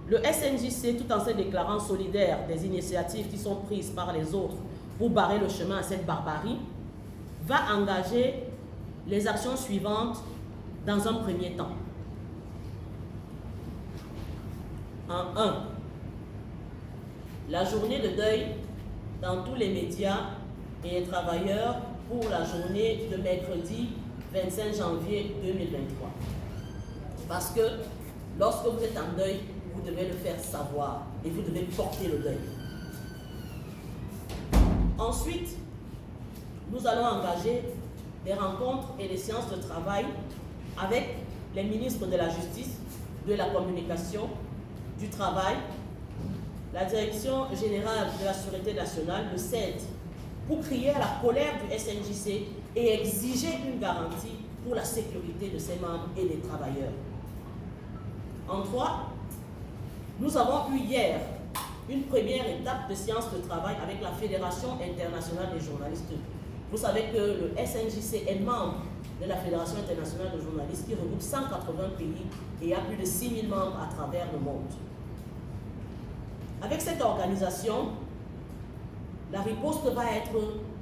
Le SNJC, tout en se déclarant solidaire des initiatives qui sont prises par les autres pour barrer le chemin à cette barbarie, va engager les actions suivantes dans un premier temps. En 1, la journée de deuil dans tous les médias et les travailleurs pour la journée de mercredi 25 janvier 2023. Parce que lorsque vous êtes en deuil, vous devez le faire savoir et vous devez porter le deuil. Ensuite, nous allons engager des rencontres et des séances de travail avec les ministres de la Justice, de la Communication, du Travail, la Direction Générale de la Sûreté Nationale, le CED, pour crier à la colère du SNJC et exiger une garantie pour la sécurité de ses membres et des travailleurs. En 3, nous avons eu hier une première étape de séance de travail avec la Fédération internationale des journalistes. Vous savez que le SNJC est membre de la Fédération internationale des journalistes qui regroupe 180 pays et a plus de 6 000 membres à travers le monde. Avec cette organisation, la riposte va être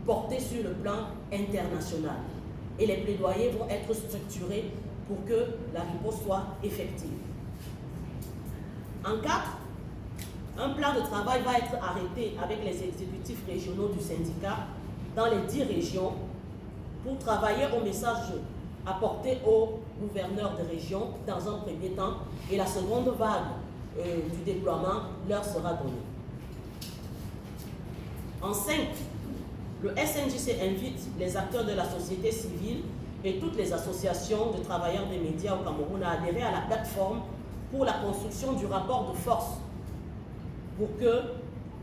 portée sur le plan international et les plaidoyers vont être structurés pour que la riposte soit effective. En 4, un plan de travail va être arrêté avec les exécutifs régionaux du syndicat dans les 10 régions pour travailler au message apporté aux gouverneurs de région dans un premier temps et la seconde vague du déploiement leur sera donnée. En 5, le SNJC invite les acteurs de la société civile et toutes les associations de travailleurs des médias au Cameroun à adhérer à la plateforme pour la construction du rapport de force pour que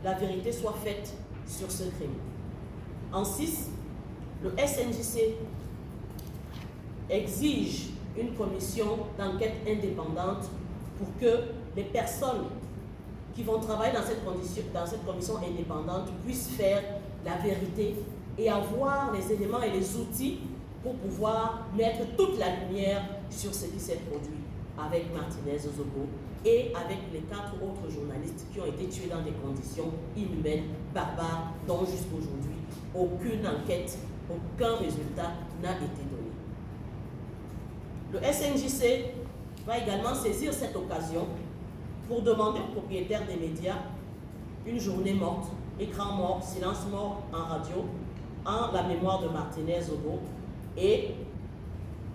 la vérité soit faite sur ce crime. En 6, le SNJC exige une commission d'enquête indépendante pour que les personnes qui vont travailler dans cette commission indépendante puissent faire la vérité et avoir les éléments et les outils pour pouvoir mettre toute la lumière sur ce qui s'est produit avec Martinez Zogo et avec les 4 autres journalistes qui ont été tués dans des conditions inhumaines, barbares, dont jusqu'aujourd'hui aucune enquête, aucun résultat n'a été donné. Le SNJC va également saisir cette occasion pour demander aux propriétaires des médias une journée morte, écran mort, silence mort en radio, en la mémoire de Martinez Zogo et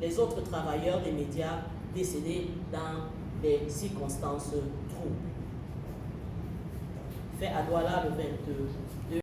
les autres travailleurs des médias décédés dans des circonstances troubles. Fait à Douala le 22